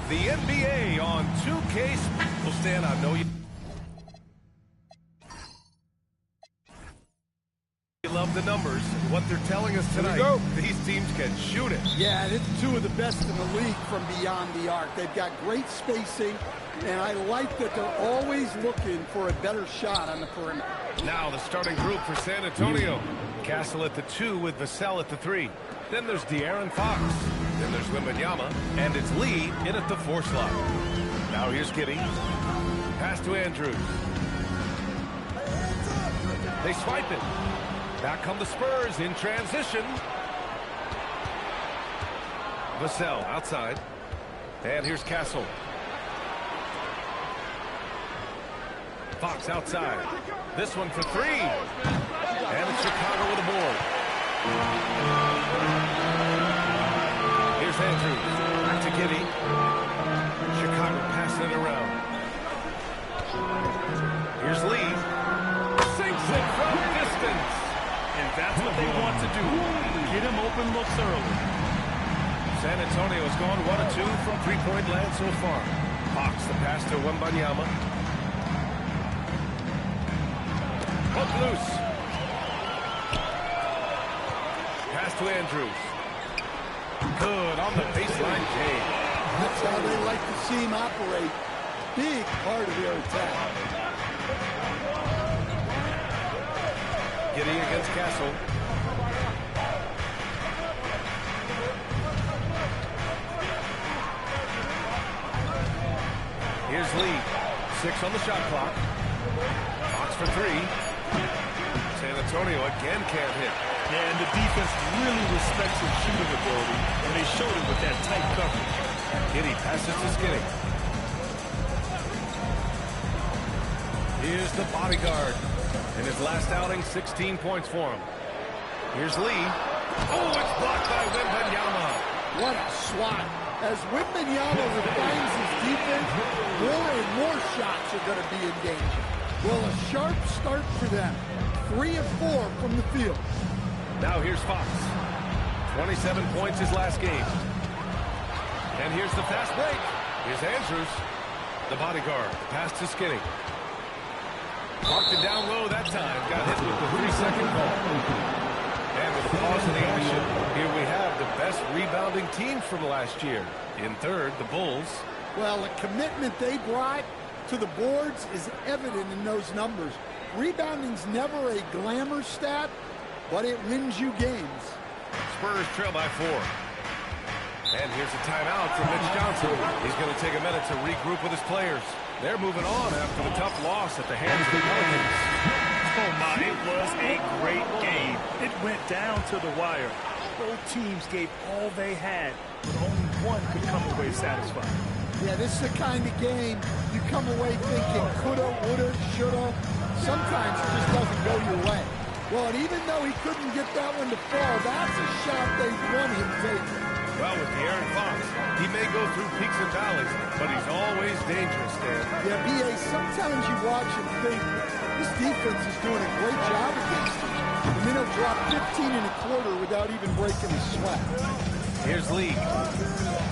The NBA on 2K. Well, Stan, I know you love the numbers. What they're telling us tonight, these teams can shoot it. Yeah, it's two of the best in the league from beyond the arc. They've got great spacing, and I like that they're always looking for a better shot on the perimeter. Now the starting group for San Antonio. Castle at the 2 with Vassell at the 3. Then there's De'Aaron Fox. Then there's Wembanyama. And it's Lee in at the 4 slot. Now here's Giddey. Pass to Andrews. They swipe it. Back come the Spurs in transition. Vassell outside. And here's Castle. Fox outside. This one for 3. And it's Chicago with a board. Here's Andrews. Back to Giddey. Chicago passing it around. Here's Lee. Sinks it from distance. And that's what they want to do. Get him open looks early. San Antonio has gone 1 of 2 from three-point land so far. Fox the pass to Wembanyama. Hook loose. Pass to Andrews. Good on the baseline, Jay. That's how they like to see him operate. Big part of their attack. Giddey against Castle. Here's Lee. 6 on the shot clock. Fox for 3. San Antonio again can't hit. Yeah, and the defense really respects his shooting ability, and they showed it with that tight coverage. Giddey passes to Skinny. Here's the bodyguard. In his last outing, 16 points for him. Here's Lee. Oh, it's blocked by Wembanyama. What a swat. As Wembanyama refines his defense, more and more shots are going to be in danger. Well, a sharp start for them. 3 of 4 from the field. Now here's Fox. 27 points his last game. And here's the fast break. Here's Andrews. The bodyguard. Pass to Skinny. Marked it down low that time. Got hit with the 3-second call. And with a pause in the action, here we have the best rebounding team from last year. In third, the Bulls. Well, the commitment they brought to the boards is evident in those numbers. Rebounding's never a glamour stat, but it wins you games. Spurs trail by 4. And here's a timeout from Mitch Johnson. He's going to take a minute to regroup with his players. They're moving on after the tough loss at the hands of the Pelicans. Oh my, it was a great game. It went down to the wire. Both teams gave all they had, but only one could come away satisfied. Yeah, this is the kind of game you come away thinking coulda, woulda, shoulda. Sometimes it just doesn't go your way. Well, and even though he couldn't get that one to fall, that's a shot they want him taking. Well, with De'Aaron Fox, he may go through peaks and valleys, but he's always dangerous, Dan. Yeah, B.A., sometimes you watch and think, this defense is doing a great job against him. And then he'll drop 15 and a quarter without even breaking a sweat. Here's Lee.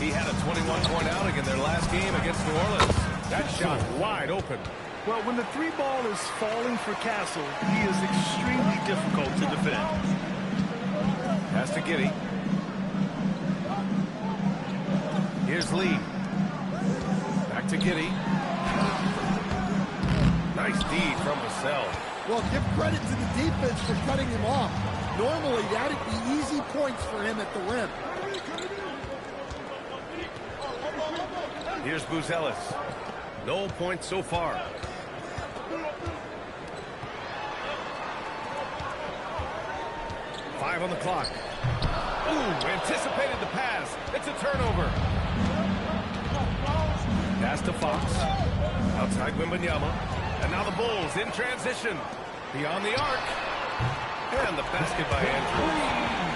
He had a 21-point outing in their last game against New Orleans. That shot wide open. Well, when the 3 ball is falling for Castle, he is extremely difficult to defend. Pass to Giddey. Here's Lee. Back to Giddey. Nice D from Vassell. Well, give credit to the defense for cutting him off. Normally, that'd be easy points for him at the rim. Here's Buzelis. No points so far. Five on the clock. Ooh, anticipated the pass. It's a turnover. Pass to Fox. Outside Wembanyama. And now the Bulls in transition. Beyond the arc. And the basket by Andrews.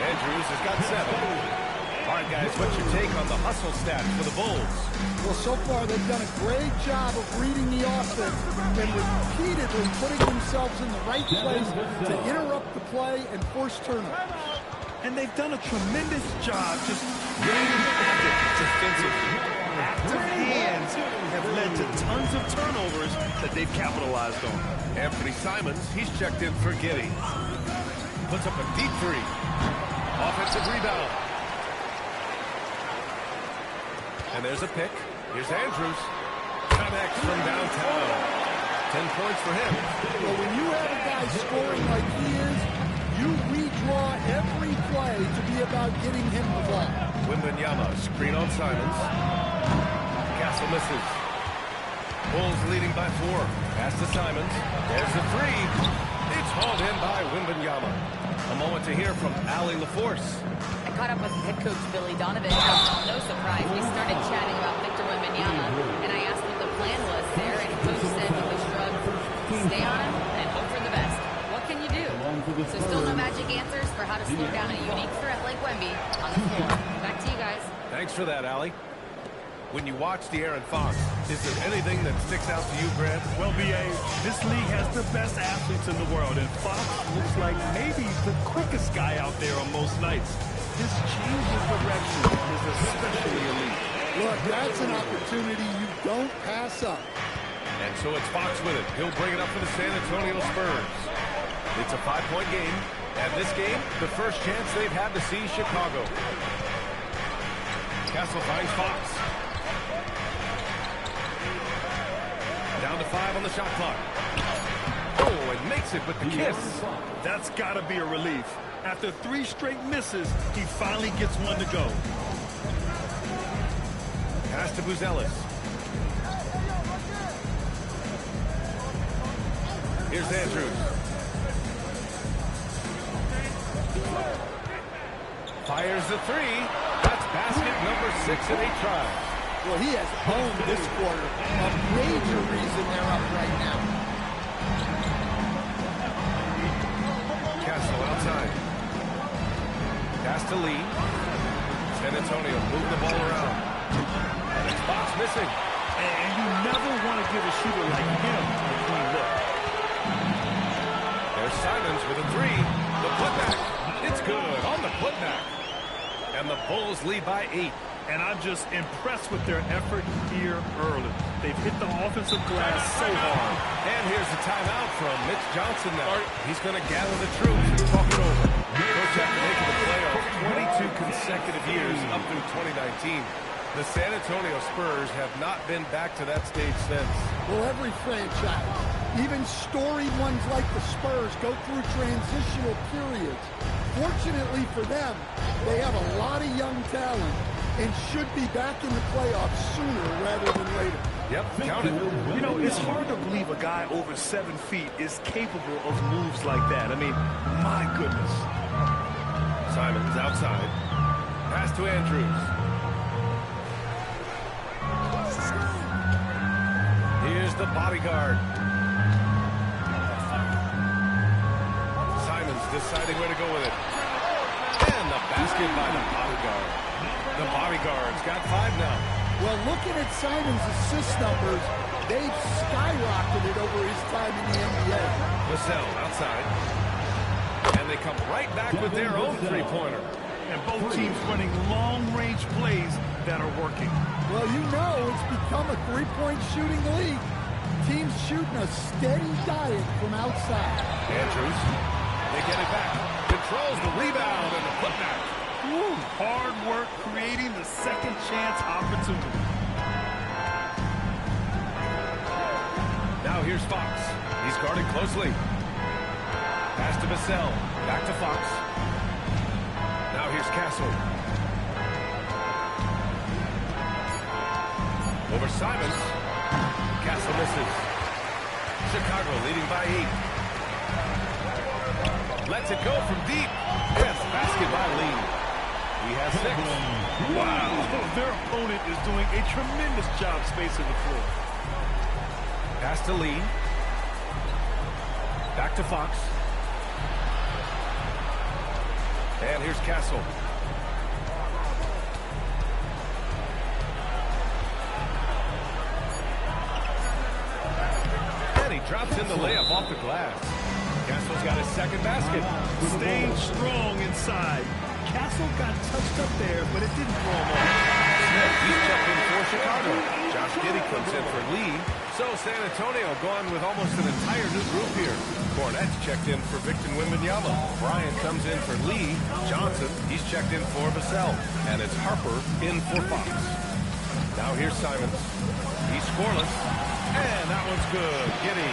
Andrews has got 7. All right, guys, what's your take on the hustle stats for the Bulls? Well, so far they've done a great job of reading the offense and repeatedly putting themselves in the right place to interrupt the play and force turnovers. And they've done a tremendous job just getting the defensively. active hands have led to tons of turnovers that they've capitalized on. Anthony Simons, he's checked in for Giddey. Puts up a deep three. Offensive rebound. And there's a pick. Here's Andrews. Connects from downtown. 10 points for him. Well, when you have a guy scoring like he is, you redraw every play to be about getting him the ball. Wembanyama, screen on Simons. Castle misses. Bulls leading by 4. Pass to Simons. There's the three. It's hauled in by Wembanyama. A moment to hear from Allie LaForce. I caught up with head coach Billy Donovan. No surprise, we started chatting about Victor Wembanyama, and I asked what the plan was there, and coach said with a shrug, stay on him and hope for the best. What can you do? So still no magic answers for how to slow down a unique threat like Wemby on the floor. Back to you guys. Thanks for that, Allie. When you watch De'Aaron Fox, is there anything that sticks out to you, Grant? Well, B.A., this league has the best athletes in the world, and Fox looks like maybe the quickest guy out there on most nights. His change of direction is especially elite. Look, that's an opportunity you don't pass up. And so it's Fox with it. He'll bring it up for the San Antonio Spurs. It's a 5-point game, and this game, the first chance they've had to see Chicago. Castle finds Fox. Down to 5 on the shot clock. Oh, and makes it with the kiss. That's got to be a relief. After 3 straight misses, he finally gets one to go. Pass to Buzelis. Here's Andrews. Fires the 3. That's basket number 6 in 8 tries. Well, he has owned this quarter. A major reason they're up right now. Castle outside. Pass to Lee. San Antonio moving the ball around. And it's Fox missing. And you never want to give a shooter like him a clean look. There's Simons with a 3. The putback. It's good on the putback. And the Bulls lead by 8. And I'm just impressed with their effort here early. They've hit the offensive glass so hard. And here's the timeout from Mitch Johnson now. He's going to gather the troops and talk it over. Coach, after making the playoffs 22 consecutive years up through 2019, the San Antonio Spurs have not been back to that stage since. Well, every franchise, even storied ones like the Spurs, go through transitional periods. Fortunately for them, they have a lot of young talent and should be back in the playoffs sooner rather than later. Yep, count it. You know, it's hard to believe a guy over 7 feet is capable of moves like that. I mean, my goodness. Simons outside. Pass to Andrews. Here's the bodyguard. Simons deciding where to go with it. And the basket by the bodyguard. The bodyguard's got 5 now. Well, looking at Simons' assist numbers, they've skyrocketed over his time in the NBA. Vassell outside. And they come right back with their own three-pointer. And both teams running long-range plays that are working. Well, you know it's become a three-point shooting league. Teams shooting a steady diet from outside. Andrews, they get it back. Controls the rebound and the putback. Woo, hard work creating the second chance opportunity. Now here's Fox. He's guarded closely. Pass to Vassell. Back to Fox. Now here's Castle. Over Simons. Castle misses. Chicago leading by 8. Lets it go from deep. Yes, basket by Lee. He has 6. Wow, their opponent is doing a tremendous job spacing the floor. Pass to Lee. Back to Fox. And here's Castle. And he drops in the layup off the glass. Castle's got his second basket. Staying strong inside. Castle got touched up there, but it didn't throw him off. Smith, he's checked in for Chicago. Josh Giddey comes in for Lee. So San Antonio going with almost an entire new group here. Cornette's checked in for Victor Wembanyama. Bryant comes in for Lee. Johnson, he's checked in for Vassell. And it's Harper in for Fox. Now here's Simons. He's scoreless. And that one's good. Giddey.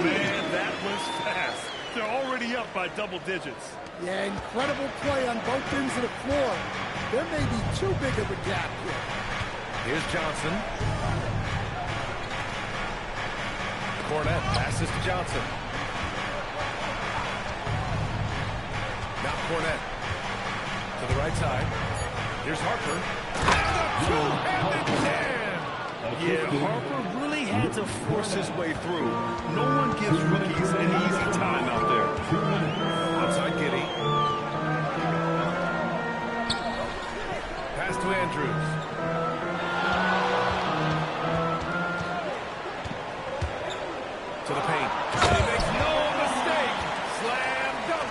Man, that was fast. They're already up by double digits. Yeah, incredible play on both ends of the floor. There may be too big of a gap here. Here's Johnson. Cornette passes to Johnson. Now Cornette to the right side. Here's Harper. And a two-handed jam. Yeah, Harper really had to force his way through. No one gives rookies an easy time out there. Outside Giddey. Pass to Andrews. To the paint. And he makes no mistake. Slam dunk.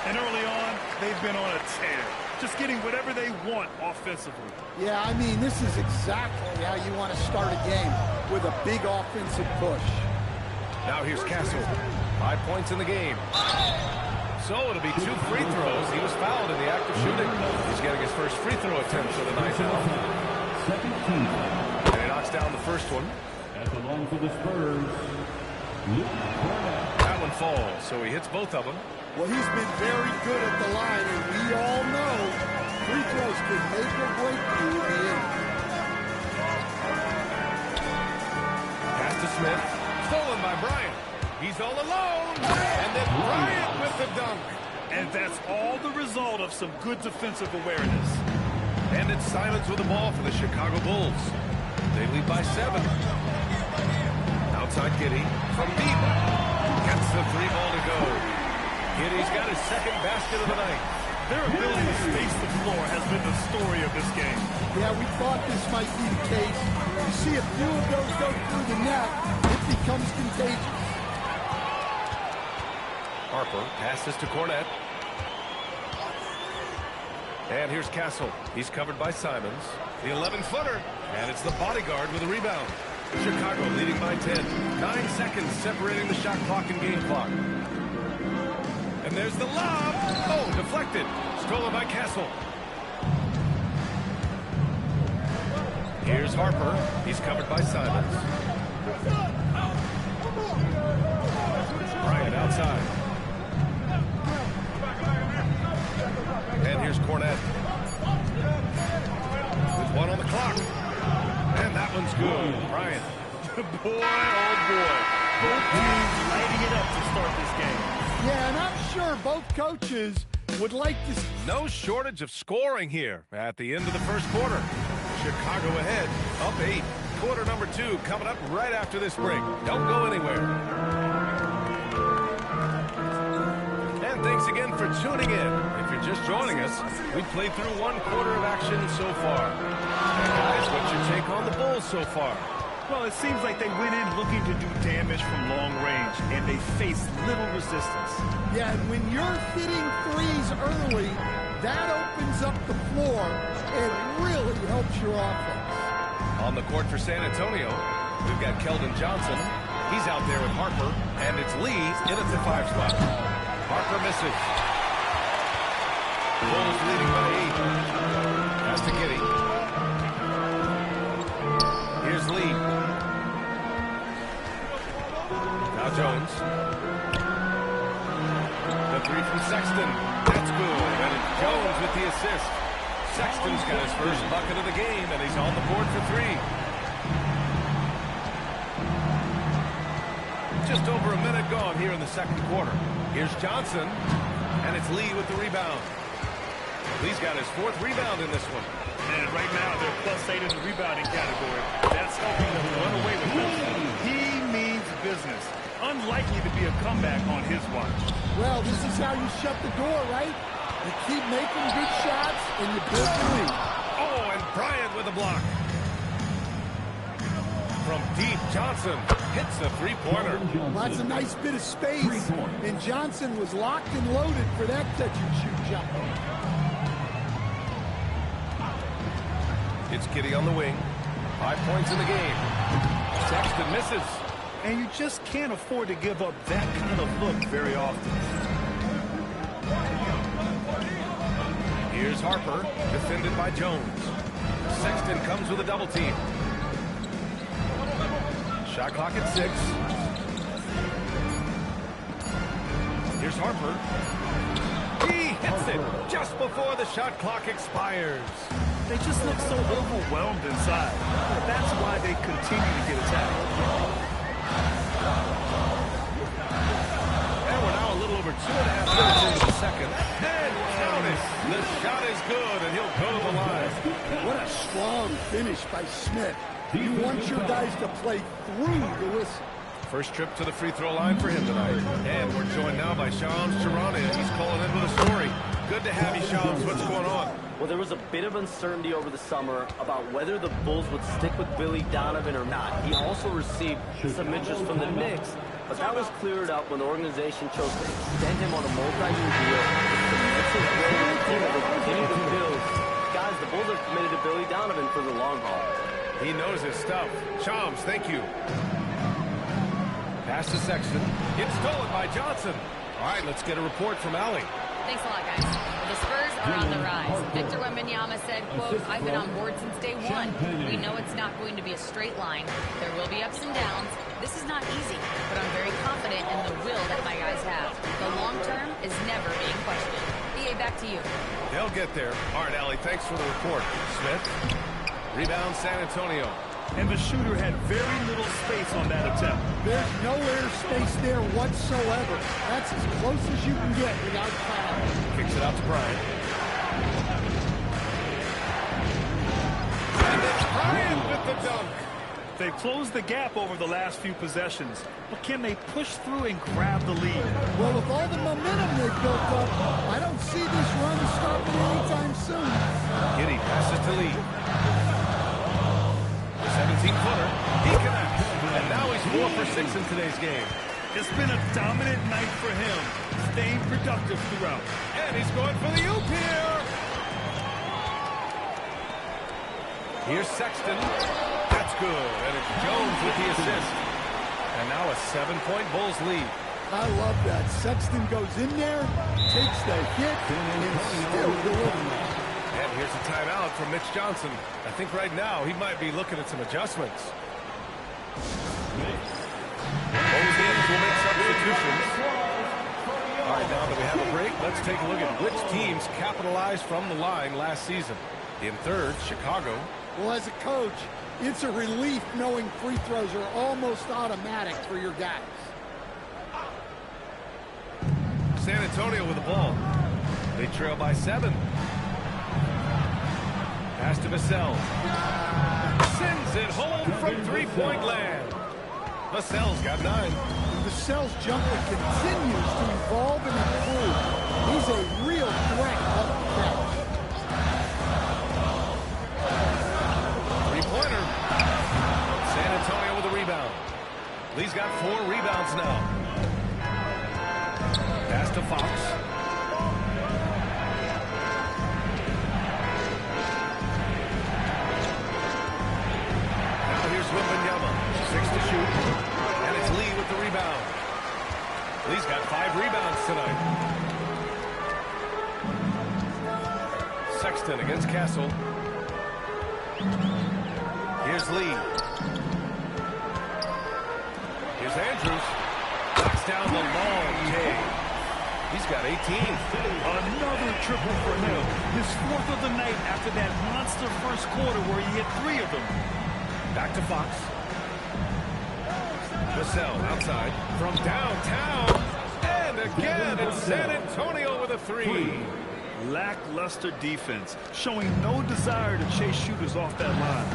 And early on, they've been on a tear. Just getting whatever they want offensively. Yeah, I mean, this is exactly how you want to start a game, with a big offensive push. Now here's Castle. 5 points in the game. So it'll be 2 free throws. He was fouled in the act of shooting. He's getting his first free throw attempt for the night now. And he knocks down the first one. That belongs to the Spurs. That one falls, so he hits both of them. Well, he's been very good at the line, and we all know free throws can make or break you in the end. Pass to Smith. Stolen by Bryant. He's all alone. And then Bryant with the dunk. And that's all the result of some good defensive awareness. And it's Simons with the ball for the Chicago Bulls. They lead by 7. Outside Giddey from deep. Gets the 3-ball to go. Giddey's got his second basket of the night. Their ability to space the floor has been the story of this game. Yeah, we thought this might be the case. You see a few of those go through the net, it becomes contagious. Harper passes to Cornette. And here's Castle. He's covered by Simons. The 11-footer. And it's the bodyguard with a rebound. Chicago leading by 10. 9 seconds separating the shot clock and game clock. And there's the lob. Oh, deflected. Stolen by Castle. Here's Harper. He's covered by Simons. Bryant outside. And here's Cornette. With 1 on the clock. And that one's good. Bryant. Boy, oh boy. Both teams lighting it up to start this game. Yeah, and I'm sure both coaches would like to... No shortage of scoring here at the end of the first quarter. Chicago ahead, up 8. Quarter number 2 coming up right after this break. Don't go anywhere. And thanks again for tuning in. If you're just joining us, we played through 1 quarter of action so far. And guys, what's your take on the Bulls so far? Well, it seems like they went in looking to do damage from long range, and they faced little resistance. Yeah, and when you're hitting threes early, that opens up the floor and really helps your offense. On the court for San Antonio, we've got Keldon Johnson. He's out there with Harper, and it's Lee in at the 5 spot. Harper misses. Bulls leading by 8. Pass to Giddey. Here's Lee. Now Jones. The 3 from Sexton. That's good. And it's Jones with the assist. Sexton's got his first bucket of the game, and he's on the board for 3. Just over a minute gone here in the second quarter. Here's Johnson, and it's Lee with the rebound. Lee's got his 4th rebound in this one. And right now, they're +8 in the rebounding category. That's helping them run away with this. He means business. Unlikely to be a comeback on his watch. Well, this is how you shut the door, right? You keep making good shots, and you build the lead. Oh, and Bryant with a block. From deep, Johnson hits a 3-pointer. Well, that's a nice bit of space, and Johnson was locked and loaded for that catch-and-shoot jumper. It's Giddey on the wing. 5 points in the game. Sexton misses. And you just can't afford to give up that kind of look very often. Here's Harper, defended by Jones. Sexton comes with a double team. Shot clock at 6. Here's Harper. He hits it just before the shot clock expires. They just look so overwhelmed inside. That's why they continue to get attacked. And we're now a little over 2.5 minutes into the second. And count it. The shot is good, and he'll go to the line. What a strong finish by Smith. You want your guys to play through the whistle. First trip to the free throw line for him tonight. And we're joined now by Shams Charania. He's calling in with a story. Good to have you, Shams. What's going on? Well, there was a bit of uncertainty over the summer about whether the Bulls would stick with Billy Donovan or not. He also received some interest from the Knicks, but that was cleared up when the organization chose to extend him on a multi-year deal. The Knicks are willing to team that will continue to build. Guys, the Bulls are committed to Billy Donovan for the long haul. He knows his stuff. Shams, thank you. Pass to Sexton. It's stolen by Johnson. All right, let's get a report from Allie. Thanks a lot, guys. The Spurs are on the rise. Victor Wembanyama said, quote, "I've been on board since day one. We know it's not going to be a straight line. There will be ups and downs. This is not easy, but I'm very confident in the will that my guys have. The long term is never being questioned." EA, back to you. They'll get there. All right, Allie, thanks for the report. Smith. Rebound, San Antonio. And the shooter had very little space on that attempt. There's no air space there whatsoever. That's as close as you can get without foul. Kicks it out to Bryant. And it's Bryant with the dunk. They've closed the gap over the last few possessions, but can they push through and grab the lead? Well, with all the momentum they've built up, I don't see this run stopping anytime soon. Giddey passes to Lee. 17-footer. He connects. And now he's 4 for 6 in today's game. It's been a dominant night for him, staying productive throughout. And he's going for the oop here. Here's Sexton. That's good. And it's Jones with the assist. And now a 7-point Bulls lead. I love that. Sexton goes in there, takes the hit, and still delivers. And here's a timeout from Mitch Johnson. I think right now he might be looking at some adjustments. Both teams will make substitutions. All right, now that we have a break, let's take a look at which teams capitalized from the line last season. In third, Chicago. Well, as a coach, it's a relief knowing free throws are almost automatic for your guys. San Antonio with the ball. They trail by 7. Pass to Vassell. Sends it home from three-point land. Vassell's got 9. Vassell's jumper continues to evolve and improve. He's a real threat up the bench. Three-pointer. San Antonio with a rebound. Lee's got 4 rebounds now. Pass to Fox. Wembanyama, 6 to shoot, and it's Lee with the rebound. Lee's got 5 rebounds tonight. Sexton against Castle. Here's Lee. Here's Andrews. Knocks down the long K. He's got 18. Another triple for him. His 4th of the night after that monster first quarter where he hit 3 of them. Back to Fox. Vassell outside from downtown. And again, it's San Antonio with a 3. Lackluster defense, showing no desire to chase shooters off that line.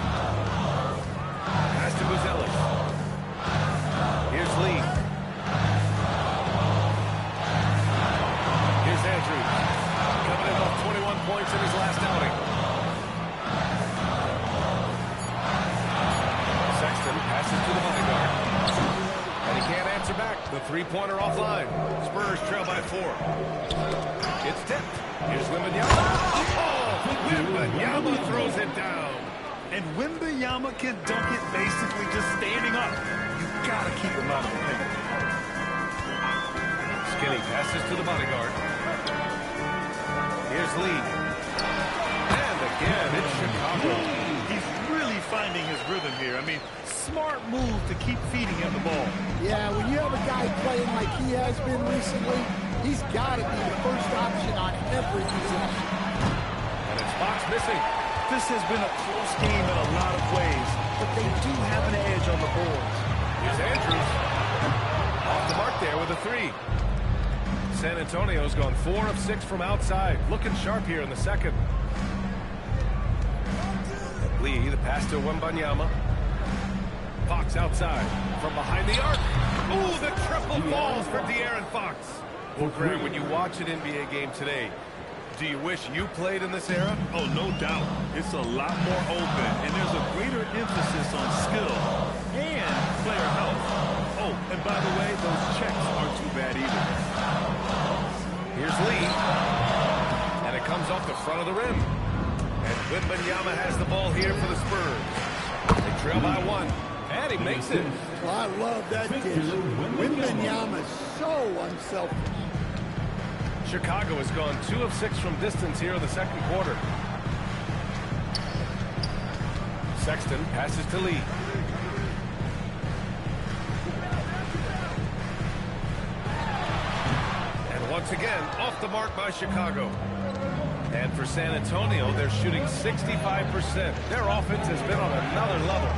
Pass to Buzelis. Here's Lee. Here's Andrews. Coming in off 21 points in his last outing. Passes to the bodyguard. And he can't answer back. The three-pointer offline. Spurs trail by 4. It's tipped. Here's Wembanyama. Oh! Wembanyama throws it down. And Wembanyama can dunk it basically just standing up. You gotta keep him out of the paint. Skinny passes to the bodyguard. Here's Lee. And again, it's Chicago. He's really finding his rhythm here. I mean, smart move to keep feeding him the ball. Yeah, when you have a guy playing like he has been recently, he's got to be the first option on every possession. And it's Fox missing. This has been a close game in a lot of ways, but they do have an edge on the boards. Here's Andrews. Off the mark there with a three. San Antonio's gone 4 of 6 from outside. Looking sharp here in the second. Lee, the pass to Wembanyama. Fox outside. From behind the arc. Ooh, the triple falls for De'Aaron Fox. Well, Graham, when you watch an NBA game today, do you wish you played in this era? Oh, no doubt. It's a lot more open, and there's a greater emphasis on skill and player health. Oh, and by the way, those checks aren't too bad either. Here's Lee. And it comes off the front of the rim. And Wembanyama has the ball here for the Spurs. They trail by 1. And he makes it. Well, I love that dish. Wembanyama is so unselfish. Chicago has gone 2 of 6 from distance here in the second quarter. Sexton passes to Lee. And once again, off the mark by Chicago. And for San Antonio, they're shooting 65%. Their offense has been on another level.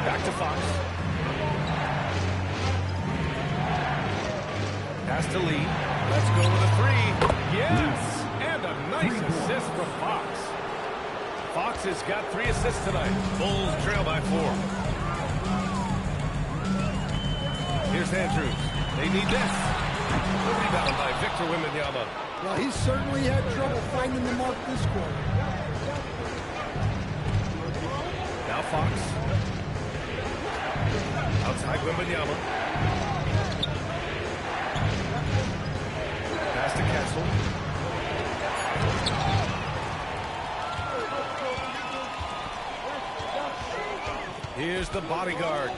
Back to Fox. Pass to Lee. Let's go with a 3. Yes! And a nice assist from Fox. Fox has got 3 assists tonight. Bulls trail by 4. Here's Andrews. They need this. The rebound by Victor Wembanyama. Well, he certainly had trouble finding the mark this quarter. Now Fox. Outside Wembanyama. Pass to Castle. Here's the bodyguard.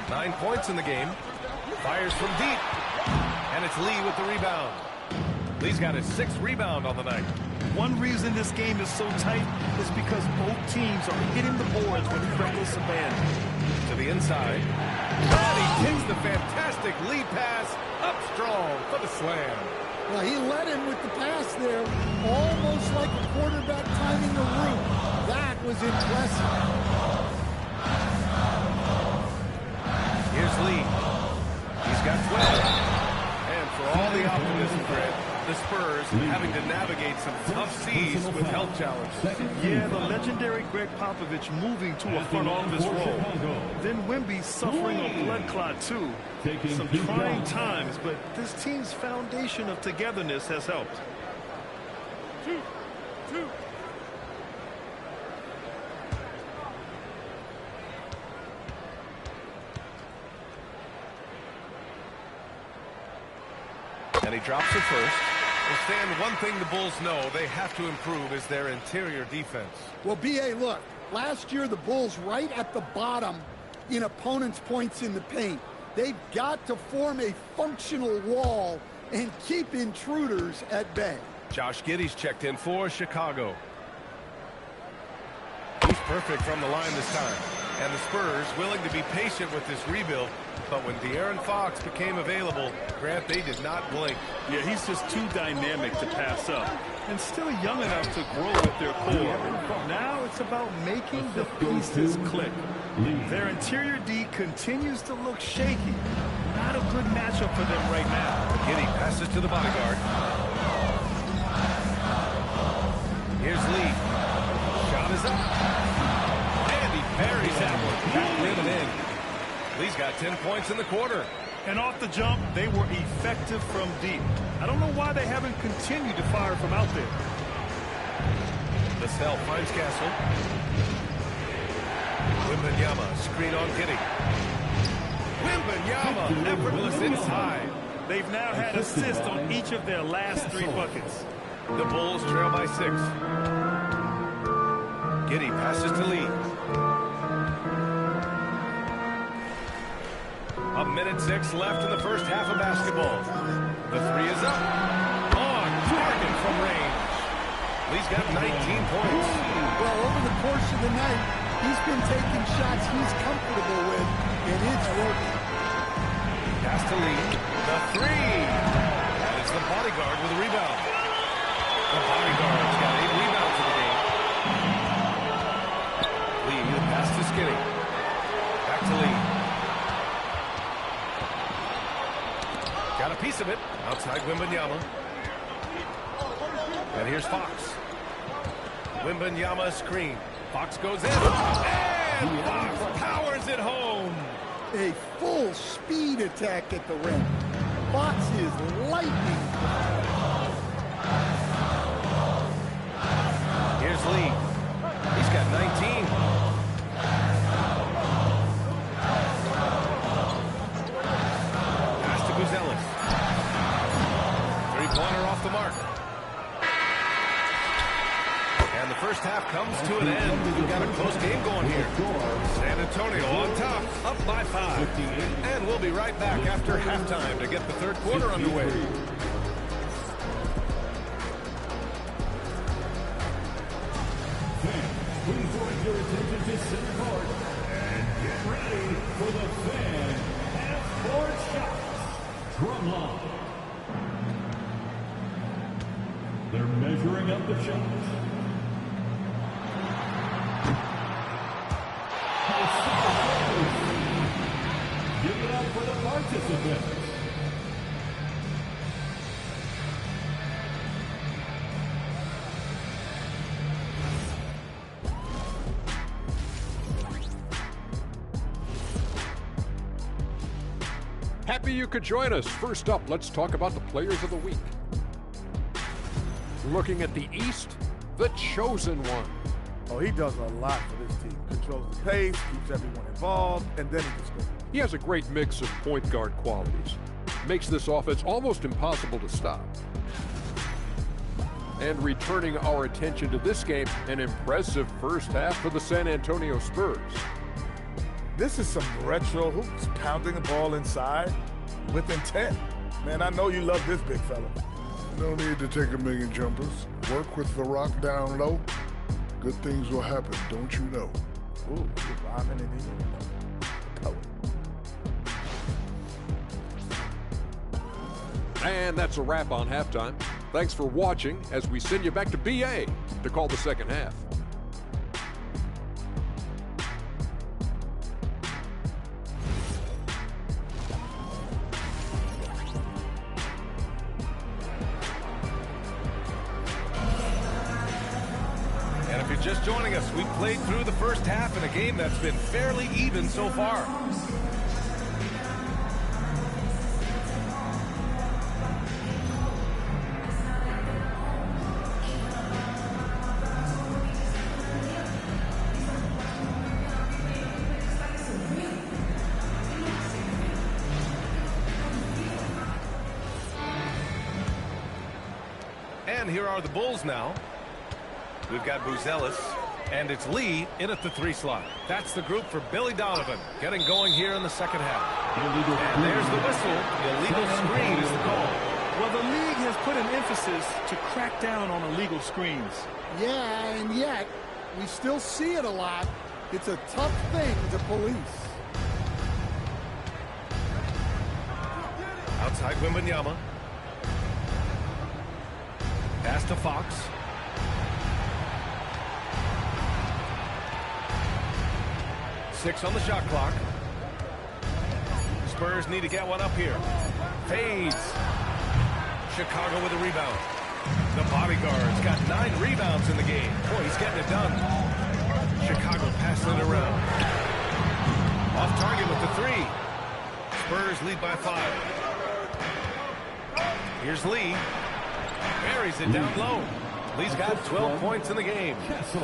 9 points in the game. Fires from deep. And it's Lee with the rebound. Lee's got his 6th rebound on the night. One reason this game is so tight is because both teams are hitting the boards with reckless abandon. To the inside. And he takes the fantastic Lee pass up strong for the slam. Well, he led him with the pass there, almost like a quarterback timing the route. That was impressive. Here's Lee. He's got 12. And for all the optimism, Greg, the Spurs having to navigate some tough seas with health challenges. Yeah, the legendary Greg Popovich moving to a front office role. Then Wemby suffering a blood clot too. Some trying times, but this team's foundation of togetherness has helped. 2. And he drops it first. Well, Stan, one thing the Bulls know they have to improve is their interior defense. Well, B.A., look, last year the Bulls right at the bottom in opponents' points in the paint. They've got to form a functional wall and keep intruders at bay. Josh Giddey's checked in for Chicago. He's perfect from the line this time. And the Spurs willing to be patient with this rebuild. But when De'Aaron Fox became available, Grant, they did not blink. Yeah, he's just too dynamic to pass up. And still young enough to grow with their core. Now it's about making the pieces click. Their interior D continues to look shaky. Not a good matchup for them right now. Giddey passes to the bodyguard. Here's Lee. Shot is up. And he parries that one. Back rim and in. Lee's got 10 points in the quarter. And off the jump, they were effective from deep. I don't know why they haven't continued to fire from out there. Vassell finds Castle. Wembanyama, screen on Giddey. Wembanyama, effortless inside. They've now had assists on each of their last 3 buckets. The Bulls trail by 6. Giddey passes to Lee. 1:06 left in the first half of basketball. The 3 is up. On target from range. Lee's got 19 points. Well, over the course of the night, he's been taking shots he's comfortable with, and it's working. Pass to Lee. The 3. And it's the bodyguard with a rebound. The bodyguard's got 8 rebounds in the game. Lee, the pass to Skinny. Back to Lee. Got a piece of it outside Wembanyama. And here's Fox. Wembanyama screen. Fox goes in. And Fox powers it home. A full speed attack at the rim. Fox is lightning. Here's Lee. He's got 19. Pass to Buzelis. Three-pointer off the mark. And the first half comes to an end. We've got a close game going here. San Antonio on top, up by 5. And we'll be right back after halftime to get the third quarter underway. Please direct your attention to center court and get ready for the fan half-court shots. Drumline. They're measuring up the shots. Give it up for the participants. Happy you could join us. First up, let's talk about the players of the week. Looking at the East, the chosen one. Oh, he does a lot for this team. Controls the pace, keeps everyone involved, and then he can score. He has a great mix of point guard qualities. Makes this offense almost impossible to stop. And returning our attention to this game, an impressive first half for the San Antonio Spurs. This is some retro hoops, pounding the ball inside with intent. Man, I know you love this big fella. No need to take a million jumpers. Work with the rock down low. Good things will happen, don't you know? Ooh, you're rhyming and even poet. And that's a wrap on halftime. Thanks for watching as we send you back to BA to call the second half. And if you're just joining us, we've played through the first half in a game that's been fairly even so far. And here are the Bulls now. We've got Buzelis, and it's Lee in at the 3 slot. That's the group for Billy Donovan, getting going here in the second half. And there's the whistle. Illegal screen is the call. Well, the league has put an emphasis to crack down on illegal screens. Yeah, and yet, we still see it a lot. It's a tough thing to police. Outside Wembanyama. Pass to Fox. Six on the shot clock. Spurs need to get one up here. Fades. Chicago with a rebound. The bodyguard's got 9 rebounds in the game. Boy, he's getting it done. Chicago passing it around. Off target with the 3. Spurs lead by 5. Here's Lee. Buries it down low. Lee's got 12 points in the game.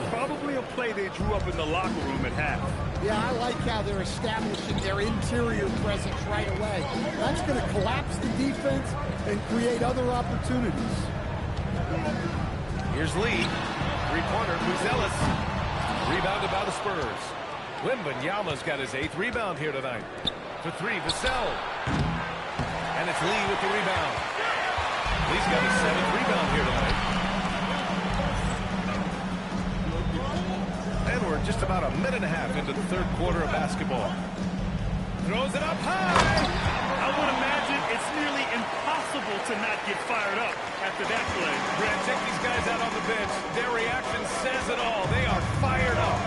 Probably a play they drew up in the locker room at half. Yeah, I like how they're establishing their interior presence right away. That's going to collapse the defense and create other opportunities. Here's Lee. Three-pointer, Buzelis. Rebounded by the Spurs. Wembanyama's got his 8th rebound here tonight. For three, Vassell. And it's Lee with the rebound. Lee's got his 7th rebound here tonight. And we're just about a minute and a half into the third quarter of basketball. Throws it up high. I would imagine it's nearly impossible to not get fired up after that play. Brad, check these guys out on the bench. Their reaction says it all. They are fired up.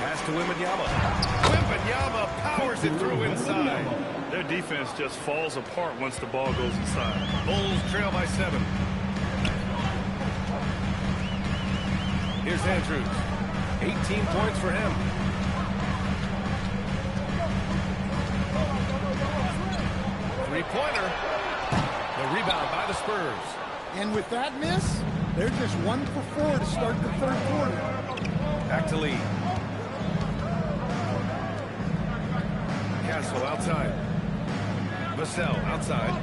Pass to Wembanyama. Wembanyama powers it through inside. Their defense just falls apart once the ball goes inside. Bulls trail by 7. Here's Andrews. 18 points for him. Three-pointer. The rebound by the Spurs. And with that miss, they're just 1 for 4 to start the third quarter. Back to Lee. Castle outside. Vassell outside.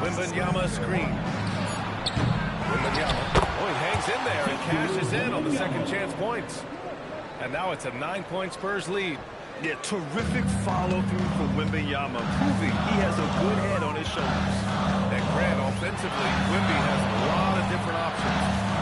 Wembanyama screen. Wembanyama. Oh, he hangs in there and cashes in on the second chance points. And now it's a 9-point Spurs lead. Yeah, terrific follow-through for Wembanyama, proving he has a good head on his shoulders. And Grant, offensively, Wemby has a lot of different options.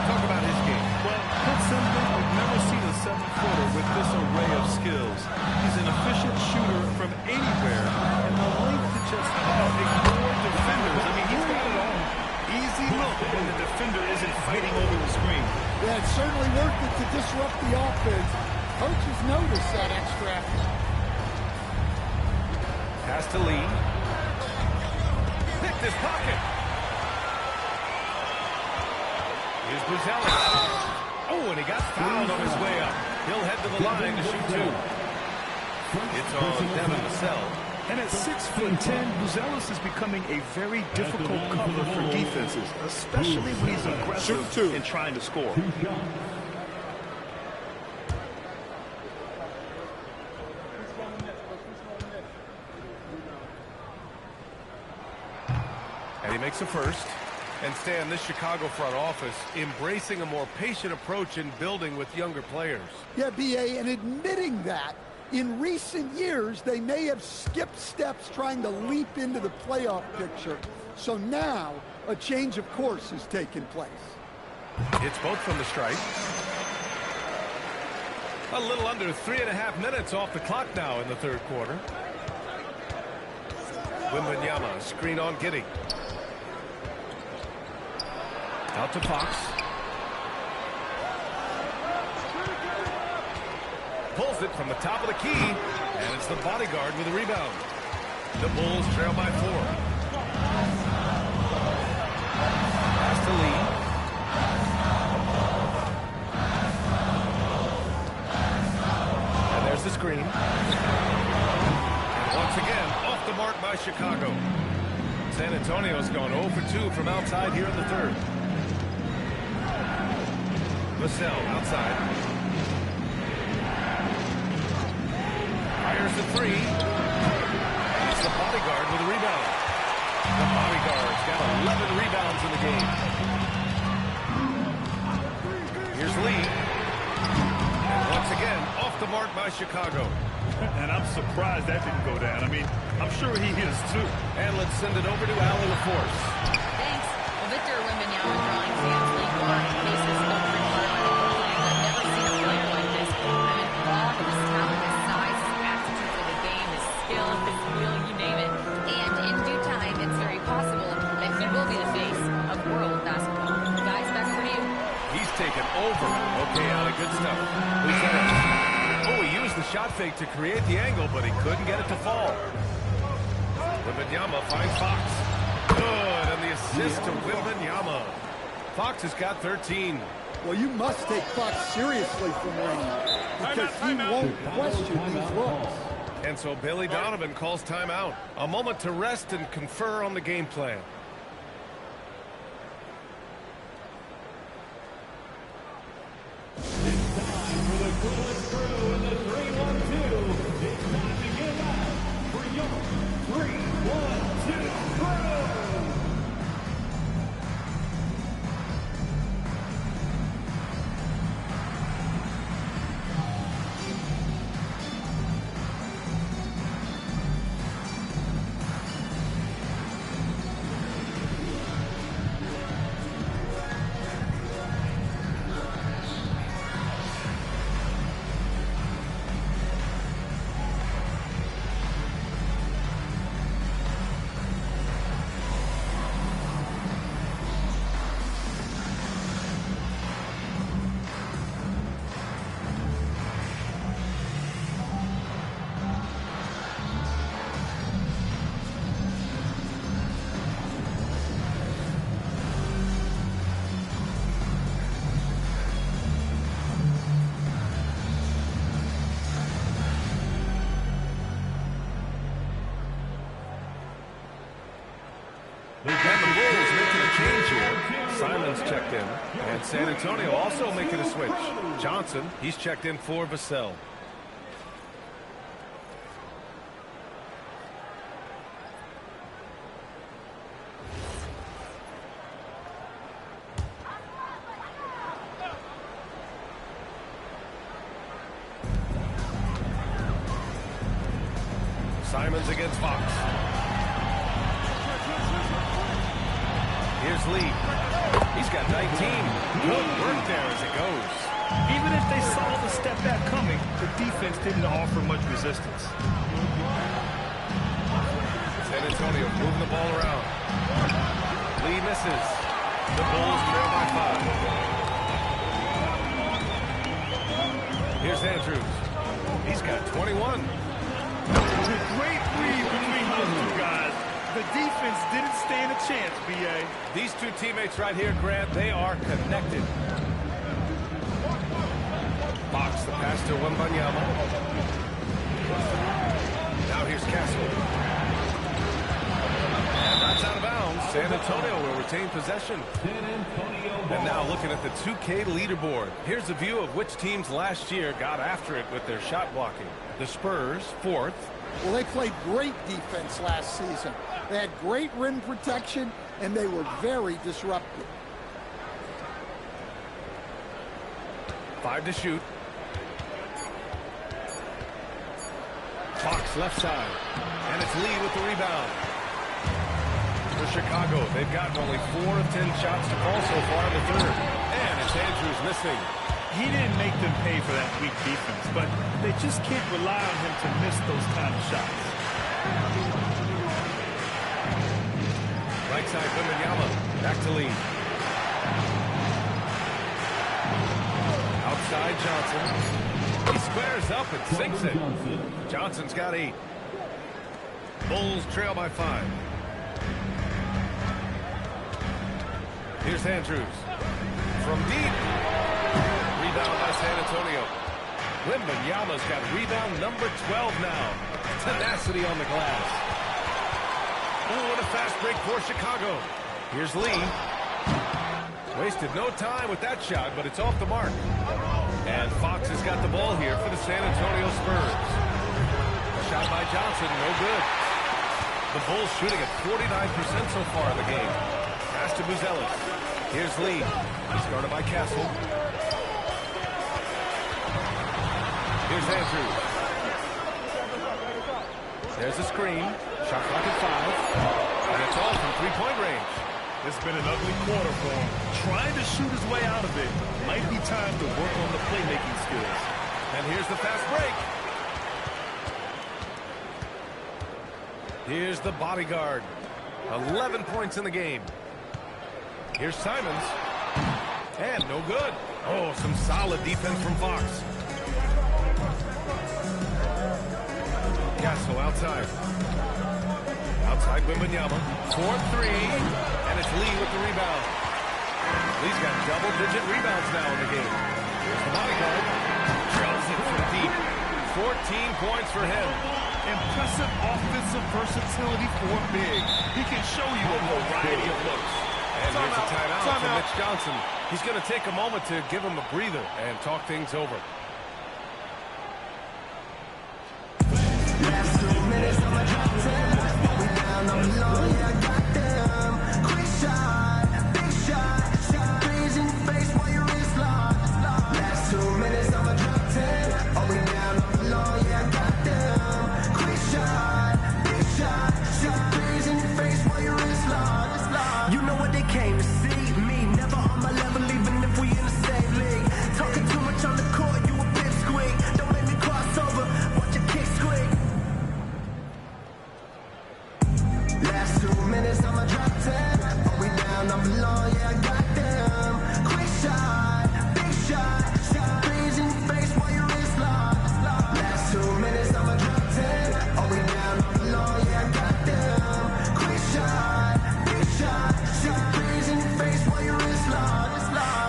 Talk about his game. Well, put simply, we've never seen a 7-footer with this array of skills. He's an efficient shooter from anywhere, and the length to just ignore defenders. I mean, he's got it all. Easy look when the defender isn't fighting over the screen. Yeah, it's certainly worth it to disrupt the offense. Coaches notice that extra effort. Pass to Lee. Picked his pocket. Here's Buzelis. Oh, and he got fouled on his way up. He'll head to the line to shoot 2. It's on Devin Vassell. And at 6'10", Buzelis is becoming a very difficult cover for defenses, especially when he's aggressive in trying to score. And he makes a first. And Stan, this Chicago front office embracing a more patient approach in building with younger players. Yeah, B.A., and admitting that in recent years they may have skipped steps trying to leap into the playoff picture. So now a change of course has taken place. It's both from the stripe. A little under 3.5 minutes off the clock now in the third quarter. Wembanyama, screen on Giddey. Out to Fox. Pulls it from the top of the key, and it's the bodyguard with a rebound. The Bulls trail by 4. Pass to Lee. And there's the screen. And once again, off the mark by Chicago. San Antonio's gone 0 for 2 from outside here in the third. Vassell outside. Fires the 3. And it's the bodyguard with a rebound. The bodyguard's got 11 rebounds in the game. Here's Lee. And once again, off the mark by Chicago. And I'm surprised that didn't go down. I mean, I'm sure he is too. And let's send it over to Allie LaForce. Thanks. Well, Victor Wembanyama drawing fans league-wide. Faces no criticism. I've never seen a player like this. I'm in awe of his talent, his size, his aptitude for the game, his skill, his will, you name it. And in due time, it's very possible that he will be the face of world basketball. Guys, back for you. He's taken over. Okay, Allie, good stuff. Who's that? Oh, he used the shot fake to create the angle, but he couldn't get it to fall. Wembanyama finds Fox. Good, and the assist to Wembanyama. Fox has got 13. Well, you must take Fox seriously from Wayne, because he won't question these looks. And so Billy Donovan calls timeout. A moment to rest and confer on the game plan. Simons checked in. And San Antonio also making a switch. Johnson, he's checked in for Vassell. Simons against Fox. Here's Lee. He's got 19. Good work there as it goes. Even if they saw the step back coming, the defense didn't offer much resistance. San Antonio moving the ball around. Lee misses. The Bulls trail by 5. Here's Andrews. He's got 21. It's a great read between those two guys. The defense didn't stand a chance, B.A. These two teammates right here, Grant, they are connected. Fox, the pass to Wembanyama. Now here's Castle. And that's out of bounds. San Antonio will retain possession. And now looking at the 2K leaderboard. Here's a view of which teams last year got after it with their shot blocking. The Spurs, 4th. Well, they played great defense last season. They had great rim protection, and they were very disruptive. 5 to shoot. Fox left side. And it's Lee with the rebound. For Chicago, they've gotten only 4 of 10 shots to fall so far in the third. And it's Andrews missing. He didn't make them pay for that weak defense, but they just can't rely on him to miss those kind of shots. Right side, Wembanyama. Back to Lee. Outside, Johnson. He squares up and sinks it. Johnson's got 8. Bulls trail by 5. Here's Andrews. From deep. Rebound by San Antonio. Wembanyama's got rebound number 12 now. Tenacity on the glass. Oh, what a fast break for Chicago. Here's Lee. Wasted no time with that shot, but it's off the mark. And Fox has got the ball here for the San Antonio Spurs. A shot by Johnson, no good. The Bulls shooting at 49% so far in the game. Pass to Buzelis. Here's Lee. He's guarded by Castle. Here's Andrews. There's a screen. Shot clock at 5. And it's all from three-point range. It's been an ugly quarter for him. Trying to shoot his way out of it. Might be time to work on the playmaking skills. And here's the fast break. Here's the bodyguard. 11 points in the game. Here's Simons. And no good. Oh, some solid defense from Fox. Castle outside. Outside Wembanyama. 4-3. And it's Lee with the rebound. Lee's got double-digit rebounds now in the game. Here's the bodyguard. Drills it from deep. 14 points for him. Impressive offensive versatility for big. He can show you a variety of looks. And here's a timeout for Mitch Johnson. He's going to take a moment to give him a breather and talk things over. Last 2 minutes on my drop 10. We down on the low, yeah, I got them. Quick shot, big shot. Threes in your face while your wrist locked. Last 2 minutes on my drop 10. Oh, we down on the low, yeah, I got them. Quick shot, big shot. Threes in your face while your wrist locked. You know what they came to see. Me, never on my level, even if we in the same league. Talking too much on the court, you a bit squeak. Don't make me cross over, watch your kick squeak. Last 2 minutes, I'ma drop 10. Are we down, I'm below, yeah, I got them. Quick shot, big shot. Threes in your face while your wrist locked. Last 2 minutes, I'ma drop 10. Are we down, I'm below, yeah, I got them. Quick shot, big shot. Threes in your face while your wrist locked.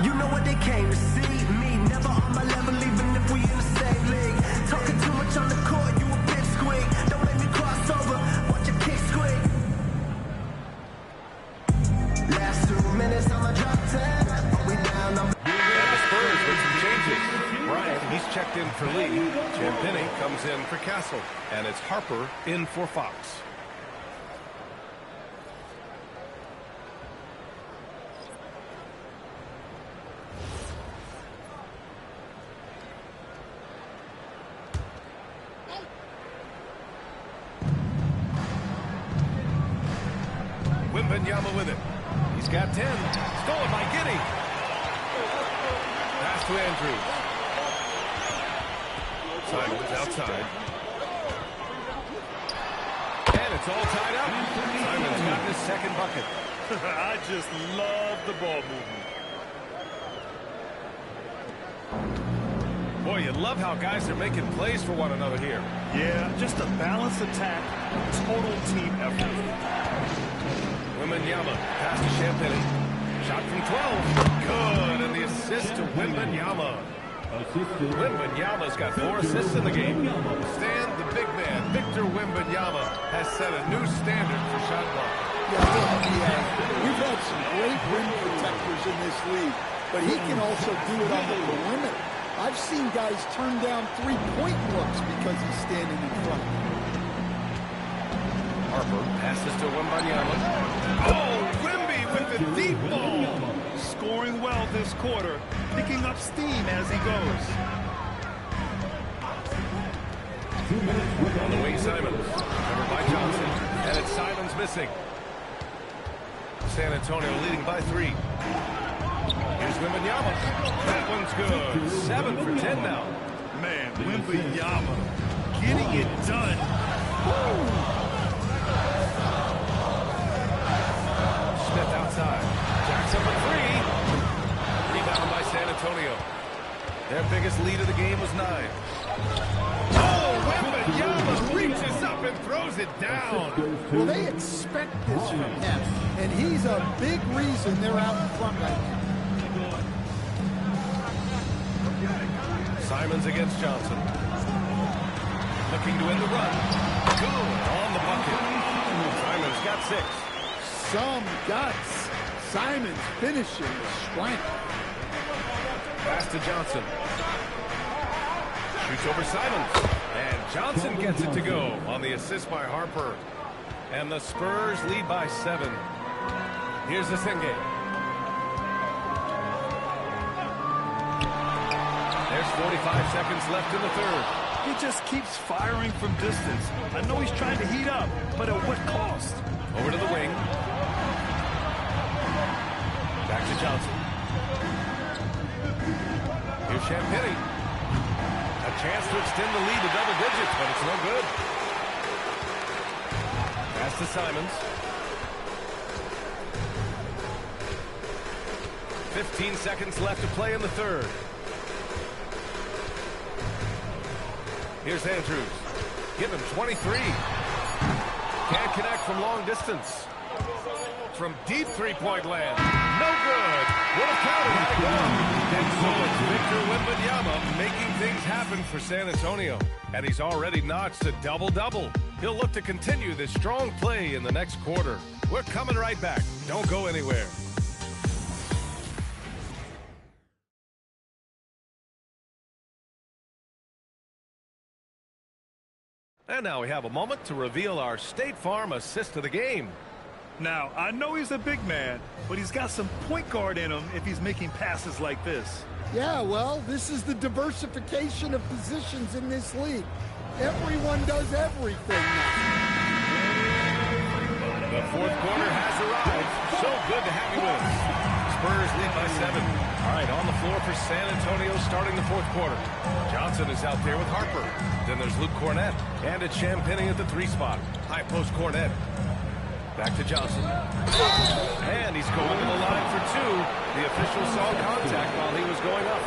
You know what they came to see. Me, never on my level, even if we in the same league. Talking too much on the court, you a bit squeak. Don't make me cross over, watch your kick squeak. Last 2 minutes. We down the And the Spurs with some changes. Bryant, he's checked in for Lee. Champagnie comes in for Castle. And it's Harper in for Fox. Wembanyama with it. He's got 10. Stolen by Giddey. Pass to Andrews. Simons outside. And it's all tied up. Simons got his second bucket. I just love the ball movement. Boy, you love how guys are making plays for one another here. Yeah, just a balanced attack, total team effort. Wembanyama, pass to Champagnie. Shot from 12. Good, and the assist to Wembanyama. Wembanyama's got 4 assists in the game. Stan, the big man, Victor Wembanyama, has set a new standard for shot blocking. Yeah, we've had some great rim protectors in this league, but he can also do it on the perimeter. I've seen guys turn down three-point looks because he's standing in front. Harper passes to Wembanyama. Oh, Wemby with the deep ball. Scoring well this quarter, picking up steam as he goes. On the wing, Simons. Covered by Johnson. And it's Simons missing. San Antonio leading by 3. Here's Wembanyama. That one's good. 7 for 10 now. Man, Wembanyama getting it done. Smith outside. Jackson for 3. Rebound by San Antonio. Their biggest lead of the game was 9. Oh, Wembanyama reaches up and throws it down. Well, they expect this from him, and he's a big reason they're out in front right now. Simons against Johnson. Looking to end the run. Good on the bucket. Simons got 6. Some guts. Simons finishing with strength. Pass to Johnson. Shoots over Simons. And Johnson gets it to go on the assist by Harper. And the Spurs lead by 7. Here's Senge. There's 45 seconds left in the third. He just keeps firing from distance. I know he's trying to heat up, but at what cost? Over to the wing. Back to Johnson. Here's Champagnie. A chance to extend the lead to double digits, but it's no good. Pass to Simons. 15 seconds left to play in the third. Here's Andrews. Give him 23. Can't connect from long distance. From deep three-point land. No good. Would have counted had it gone. And so it's Victor Wembanyama making things happen for San Antonio. And he's already notched a double-double. He'll look to continue this strong play in the next quarter. We're coming right back. Don't go anywhere. And now we have a moment to reveal our State Farm assist of the game. Now, I know he's a big man, but he's got some point guard in him if he's making passes like this. Yeah, well, this is the diversification of positions in this league. Everyone does everything now. The fourth quarter has arrived. So good to have you with us. Spurs lead by 7. All right, on the floor for San Antonio starting the fourth quarter. Johnson is out there with Harper. Then there's Luke Cornett. And it's Champagnie at the 3 spot. High post Cornett. Back to Johnson. And he's going to the line for 2. The official saw contact while he was going up.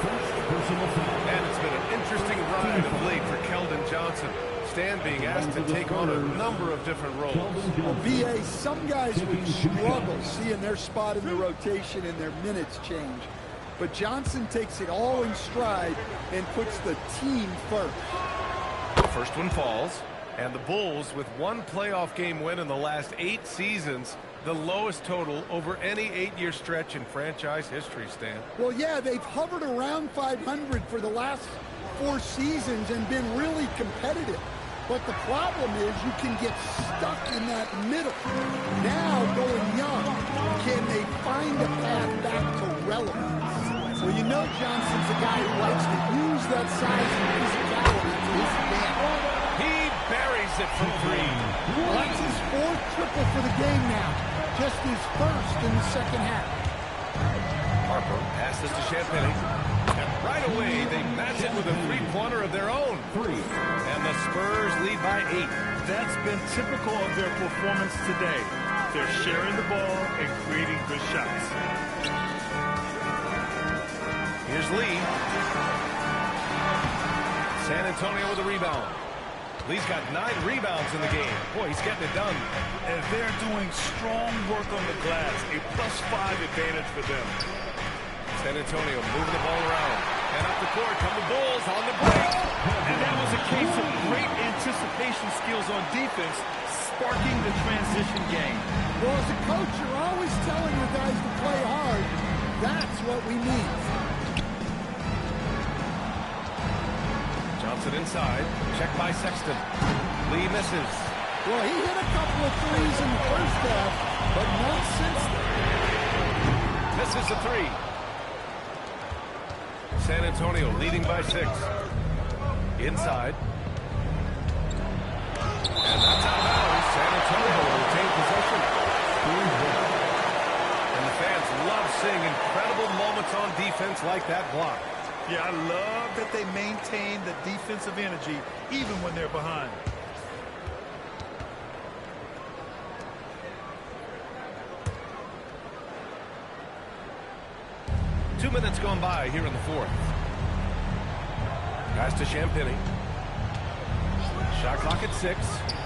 And it's been an interesting ride of late for Keldon Johnson. Stan being asked to take on a number of different roles. Well, B.A., some guys would struggle seeing their spot in the rotation and their minutes change. But Johnson takes it all in stride and puts the team first. The first one falls. And the Bulls, with one playoff game win in the last 8 seasons, The lowest total over any 8-year stretch in franchise history, Stan. Well, yeah, they've hovered around 500 for the last 4 seasons and been really competitive. But the problem is you can get stuck in that middle. Now, going young, can they find a path back to relevance? Well, you know Johnson's a guy who likes to use that size and physicality to his advantage. He buries it from 3. Well, that's his 4th triple for the game now. Just his 1st in the second half. Harper passes to Champagnie. And right away, they match it with a 3-pointer of their own. 3. And the Spurs lead by 8. That's been typical of their performance today. They're sharing the ball and creating good shots. Here's Lee. San Antonio with a rebound. Lee's got 9 rebounds in the game. Boy, he's getting it done. And they're doing strong work on the glass. A +5 advantage for them. San Antonio moving the ball around. And up the court come the Bulls on the break. And that was a case of great anticipation skills on defense, sparking the transition game. Well, as a coach, you're always telling your guys to play hard. That's what we need. Johnson inside. Check by Sexton. Lee misses. Well, he hit a couple of threes in the first half, but not since then. Misses the 3. San Antonio leading by 6. Inside. And that's out of bounds. San Antonio will retain possession. And the fans love seeing incredible moments on defense like that block. Yeah, I love that they maintain the defensive energy even when they're behind. Two minutes gone by here in the 4th. Pass to Champagnie. Shot clock at 6.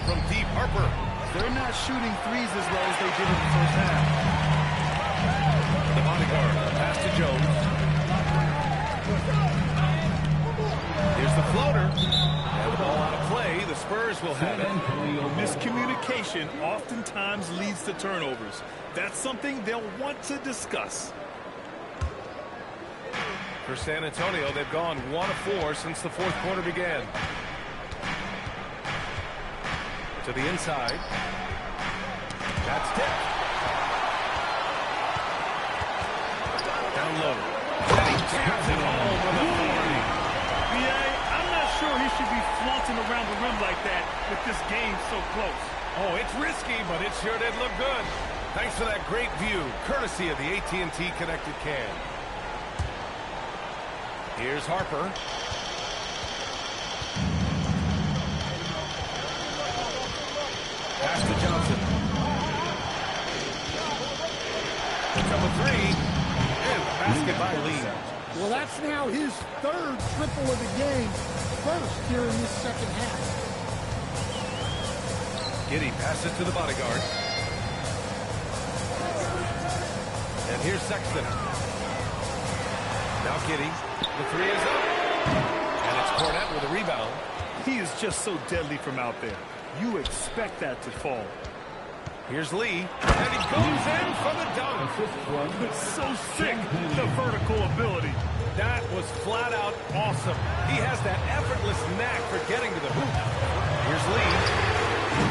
From deep, Harper. They're not shooting threes as well as they did in the first half. The bodyguard. Pass to Jones. Here's the floater. And the ball out of play. The Spurs will have it. Miscommunication oftentimes leads to turnovers. That's something they'll want to discuss. For San Antonio, they've gone 1 of 4 since the 4th quarter began. To the inside. That's tipped. Down low. And he taps it home with authority. Yeah, I'm not sure he should be flaunting around the rim like that with this game so close. Oh, it's risky, but it sure did look good. Thanks for that great view, courtesy of the AT&T Connected Can. Here's Harper. Pass to Johnson. Puts up a 3. And basket by Lee. Well, that's now his 3rd triple of the game. 1st here in this second half. Giddey passes to the bodyguard. And here's Sexton. Now Giddey. The 3 is up. And it's Cornette with a rebound. He is just so deadly from out there. You expect that to fall. Here's Lee. And he goes in for the dunk. It's so sick, the vertical ability. That was flat out awesome. He has that effortless knack for getting to the hoop. Here's Lee.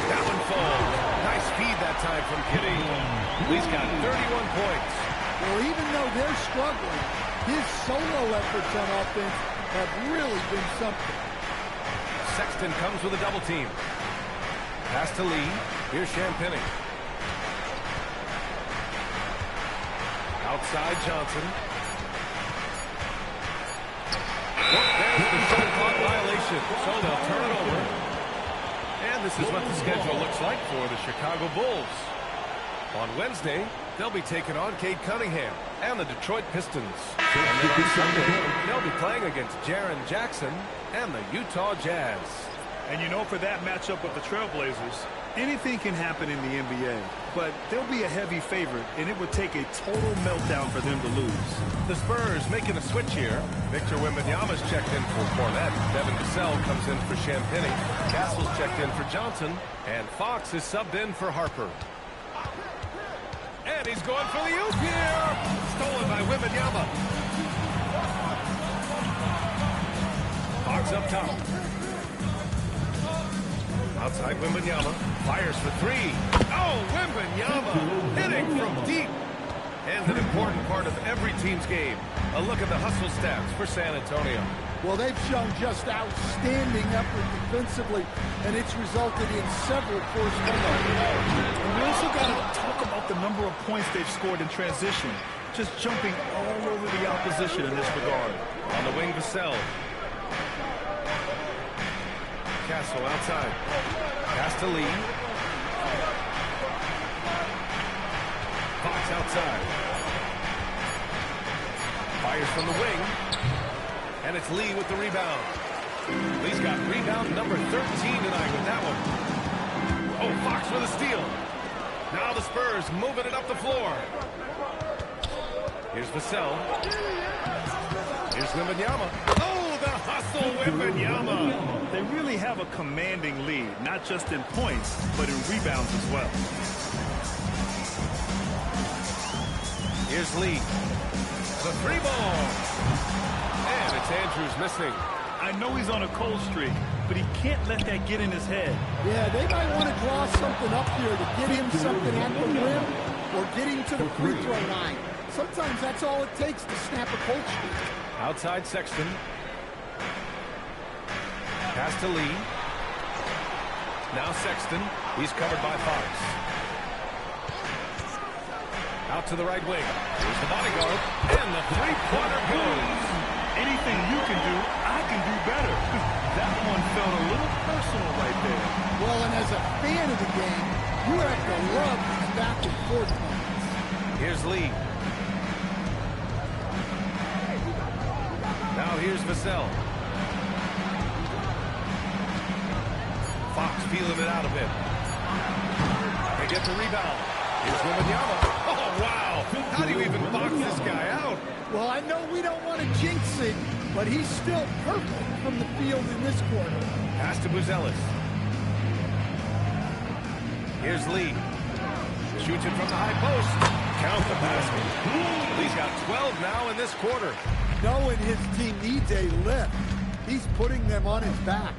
That one falls. Nice feed that time from Giddey. Lee's got 31 points. Well, even though they're struggling, his solo efforts on offense have really been something. Sexton comes with a double team. Pass to Lee. Here's Champagnie. Outside Johnson. There's the shot clock violation, so they'll turn it over. And this is what the schedule looks like for the Chicago Bulls. On Wednesday, they'll be taking on Cade Cunningham and the Detroit Pistons. And then on Sunday, they'll be playing against Jaren Jackson and the Utah Jazz. And you know, for that matchup with the Trailblazers, anything can happen in the NBA, but they'll be a heavy favorite, and it would take a total meltdown for them to lose. The Spurs making a switch here. Victor Wembanyama's checked in for Cornette. Devin Vassell comes in for Champagnie. Castle's checked in for Johnson. And Fox is subbed in for Harper. And he's going for the oop here. Stolen by Wembanyama. Fox up top. Outside Wembanyama. Fires for three. Oh, Wembanyama hitting from deep. And an important part of every team's game. A look at the hustle stats for San Antonio. Well, they've shown just outstanding effort defensively, and it's resulted in several forced turnovers. And we also got to talk about the number of points they've scored in transition. Just jumping all over the opposition in this regard. On the wing, Vassell. Castle outside. Pass to Lee. Fox outside. Fires from the wing. And it's Lee with the rebound. Lee's got rebound number 13 tonight with that one. Oh, Fox with a steal. Now the Spurs moving it up the floor. Here's Vassell. Here's Wembanyama. Oh, the hustle, Wembanyama. They really have a commanding lead, not just in points, but in rebounds as well. Here's Lee. The three ball. And it's Andrews missing. I know he's on a cold streak, but he can't let that get in his head. Yeah, they might want to draw something up here to get him something at the rim or get him to the free throw line. Sometimes that's all it takes to snap a cold streak. Outside Sexton. Pass to Lee. Now Sexton. He's covered by Fox. Out to the right wing. Here's the bodyguard. And the three-pointer goes. Anything you can do, I can do better. That one felt a little personal right there. Well, and as a fan of the game, you have to love these back and forth moments. Here's Lee. Now here's Vassell. Fox feeling it out a bit. They get the rebound. Here's Wembanyama. Oh, wow. How do you even box this guy out? Well, I know we don't want to jinx it, but he's still perfect from the field in this quarter. Pass to Buzelis. Here's Lee. Shoots it from the high post. Count the basket. Lee's got 12 now in this quarter. Knowing his team needs a lift, he's putting them on his back.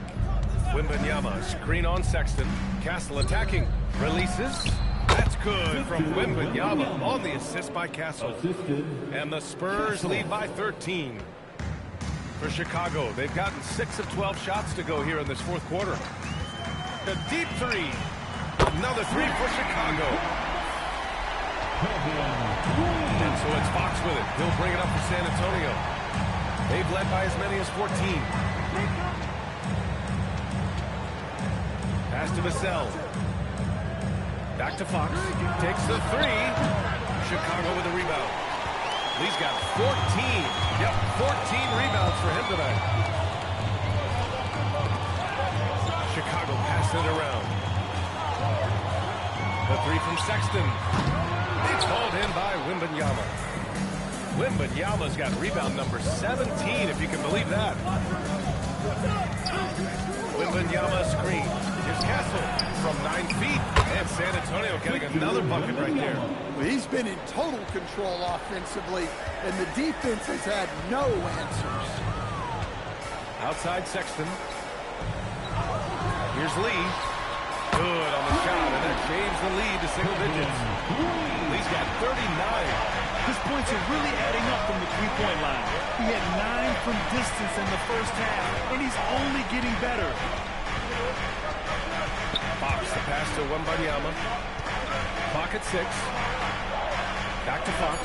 Wembanyama, screen on Sexton. Castle attacking. Releases. That's good from Wembanyama on the assist by Castle. And the Spurs lead by 13. For Chicago, they've gotten 6 of 12 shots to go here in this fourth quarter. A deep three. Another three for Chicago. And so it's Fox with it. He'll bring it up for San Antonio. They've led by as many as 14. Pass to Vassell. Back to Fox. Takes the three. Chicago with a rebound. Lee's got 14. Yep, 14 rebounds for him tonight. Chicago passing it around. The three from Sexton. It's called in by Wembanyama. Wembanyama's got rebound number 17, if you can believe that. Wembanyama screen. Here's Castle from 9 feet. And San Antonio getting another bucket right there. Well, he's been in total control offensively, and the defense has had no answers. Outside Sexton. Here's Lee. Good on the shot, and that changes the lead to single digits. Lee's got 39. His points are really adding up from the three-point line. He had 9 from distance in the first half, and he's only getting better. Fox, the pass to Wembanyama. Clock at 6. Back to Fox.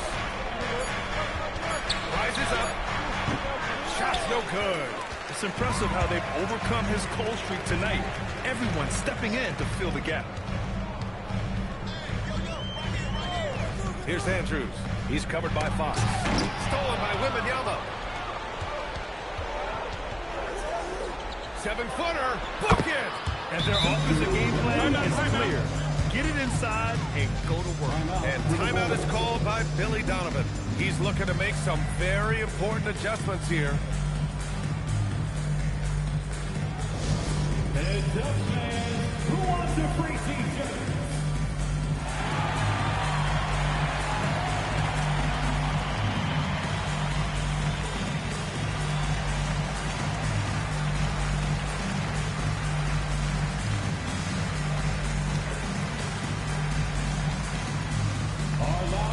Rises up. Shot's no good. It's impressive how they've overcome his cold streak tonight. Everyone stepping in to fill the gap. Here's Andrews. He's covered by Fox. Stolen by Wembanyama. 7-footer. Book it. And their offensive game plan is clear. Get it inside and go to work. And timeout is called by Billy Donovan. He's looking to make some very important adjustments here. Heads up, man. Who wants a free t-shirt?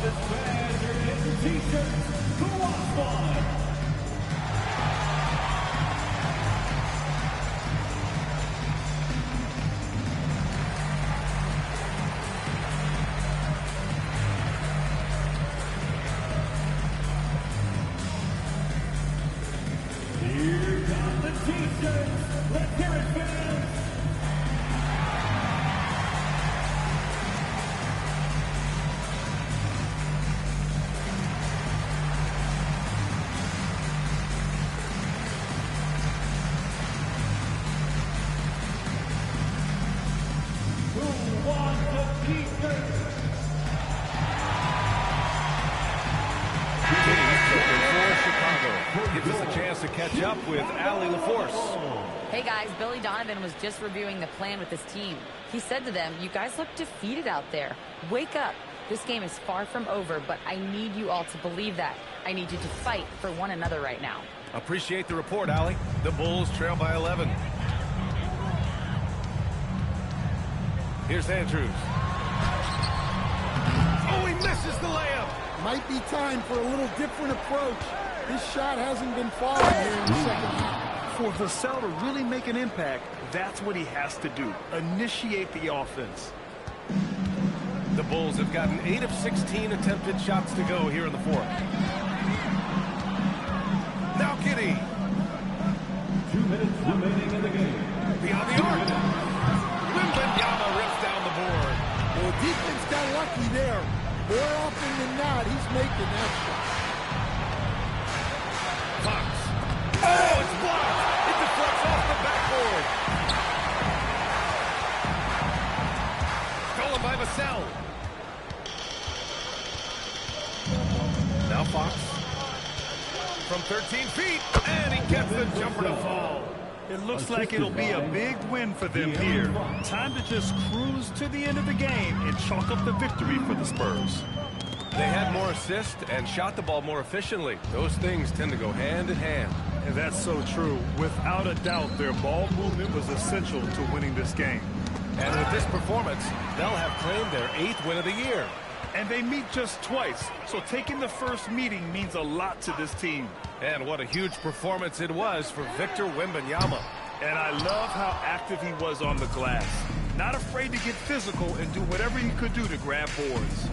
Office fans are getting t-shirts. Who wants one? Here come the t-shirts. Let's hear it, fans. Who wants a t-shirt? Gives us a chance to catch up with Allie LaForce. Hey guys, Billy Donovan was just reviewing the plan with his team. He said to them, "You guys look defeated out there. Wake up. This game is far from over, but I need you all to believe that. I need you to fight for one another right now." Appreciate the report, Allie. The Bulls trail by 11. Here's Andrews. Oh, he misses the layup. Might be time for a little different approach. This shot hasn't been falling here in the second half. For Vassell to really make an impact, that's what he has to do. Initiate the offense. The Bulls have gotten 8 of 16 attempted shots to go here in the fourth. Now Giddey. 2 minutes remaining in the game. Beyond the arc. Wembanyama rips down the board. Well, defense got lucky there. More often than not, he's making that shot. Fox. Oh, it's blocked. It deflects off the backboard. Stolen by Vassell. Now Fox. From 13 feet. And he gets the jumper to fall. It looks like it'll be a big win for them here. Time to just cruise to the end of the game and chalk up the victory for the Spurs. They had more assists and shot the ball more efficiently. Those things tend to go hand in hand. And that's so true. Without a doubt, their ball movement was essential to winning this game. And with this performance, they'll have claimed their 8th win of the year. And they meet just twice, so taking the first meeting means a lot to this team. And what a huge performance it was for Victor Wembanyama. And I love how active he was on the glass. Not afraid to get physical and do whatever he could do to grab boards.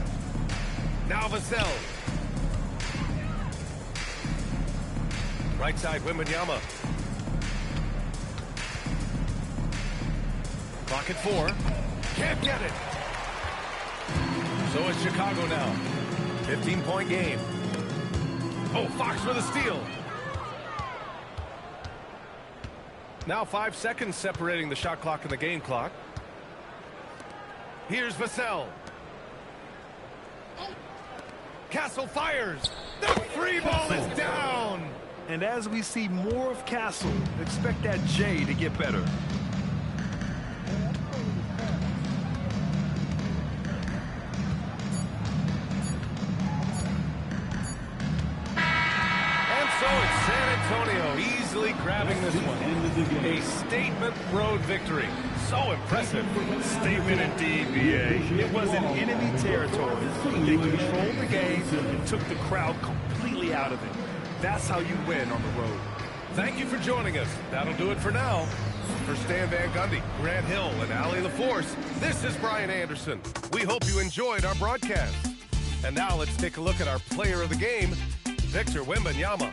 Now Vassell. Right side, Wembanyama. Clock at 4. Can't get it. So is Chicago now. 15-point game. Oh, Fox for the steal. Now 5 seconds separating the shot clock and the game clock. Here's Vassell. Castle fires. The free ball is down. And as we see more of Castle, expect that J to get better. So it's San Antonio easily grabbing this one. A statement road victory. So impressive. Statement indeed, BA. It was in enemy territory. They controlled the game and took the crowd completely out of it. That's how you win on the road. Thank you for joining us. That'll do it for now. For Stan Van Gundy, Grant Hill, and Allie LaForce, this is Brian Anderson. We hope you enjoyed our broadcast. And now let's take a look at our player of the game, Victor Wembanyama.